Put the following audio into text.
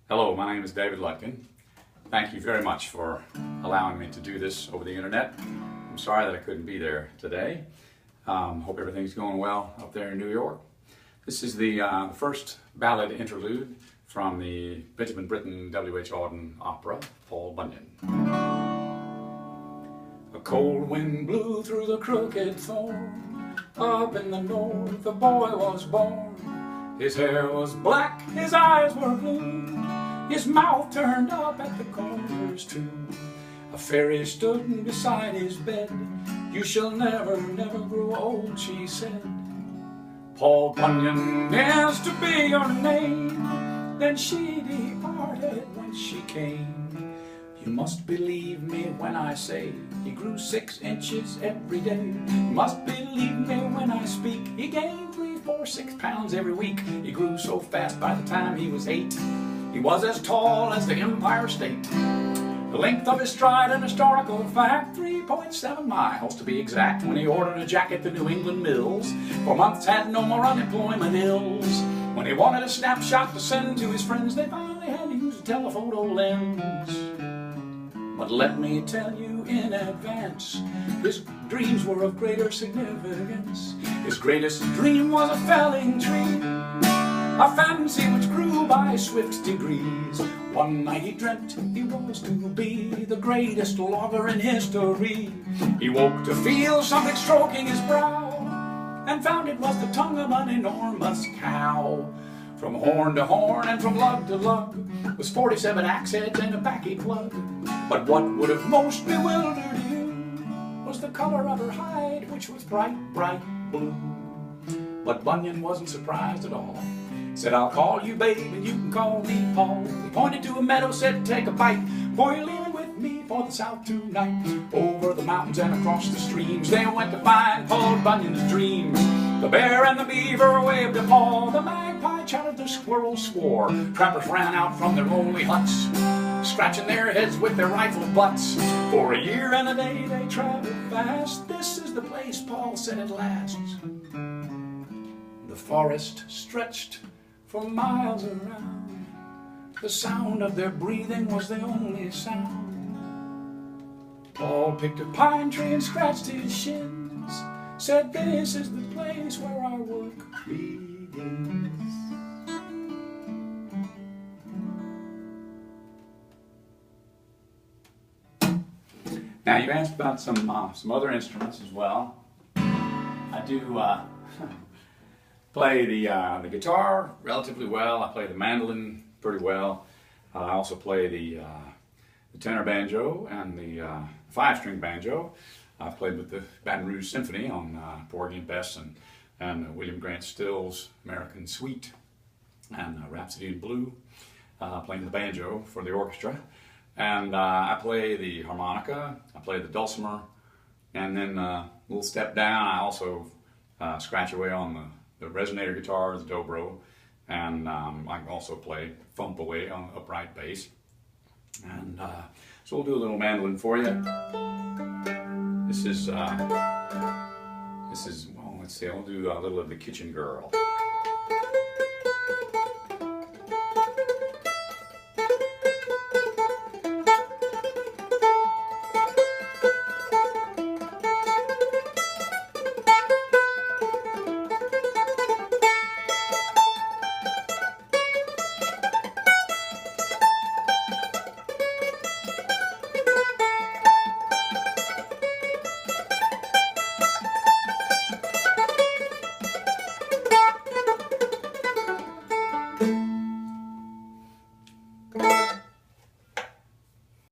Hello, my name is David Lutken. Thank you very much for allowing me to do this over the internet. I'm sorry that I couldn't be there today. Hope everything's going well up there in New York. This is the first ballad interlude from the Benjamin Britten W.H. Auden opera, Paul Bunyan. A cold wind blew through the crooked thorn. Up in the north a boy was born. His hair was black, his eyes were blue, his mouth turned up at the corners too. A fairy stood beside his bed. You shall never, never grow old, she said. Paul Bunyan is to be your name. Then she departed when she came. You must believe me when I say he grew 6 inches every day. You must believe me when I speak he gained 3, 4, 6 pounds every week. He grew so fast by the time he was 8. He was as tall as the Empire State. The length of his stride, an historical fact, 3.7 miles to be exact. When he ordered a jacket to New England mills, for months had no more unemployment ills. When he wanted a snapshot to send to his friends, they finally had to use a telephoto lens. But let me tell you in advance, his dreams were of greater significance. His greatest dream was a felling tree, a fancy which grew by swift degrees. One night he dreamt he was to be the greatest logger in history. He woke to feel something stroking his brow, and found it was the tongue of an enormous cow. From horn to horn and from lug to lug was 47 axe heads and a baccy plug. But what would have most bewildered you was the color of her hide, which was bright, bright blue. But Bunyan wasn't surprised at all. He said, I'll call you babe and you can call me Paul. He pointed to a meadow, said, take a bite, for you're leaving with me for the south tonight. Over the mountains and across the streams they went to find Paul Bunyan's dreams. The bear and the beaver waved a paw, the magpie chattered, the squirrel swore. Trappers ran out from their lonely huts, scratching their heads with their rifle butts. For a year and a day they traveled fast. This is the place, Paul said at last. The forest stretched for miles around. The sound of their breathing was the only sound. Paul picked a pine tree and scratched his shins, said, this is the place where our work begins. Now you asked about some other instruments as well. I do play the guitar relatively well. I play the mandolin pretty well. I also play the tenor banjo and the 5-string banjo. I've played with the Baton Rouge Symphony on Porgy and Bess and William Grant Still's American Suite and Rhapsody in Blue, playing the banjo for the orchestra. And I play the harmonica, I play the dulcimer, and then a little step down I also scratch away on the resonator guitar, the dobro, and I can also play thump away on the upright bass. And so we'll do a little mandolin for you. This is, well, let's see, I'll do a little of the Kitchen Girl.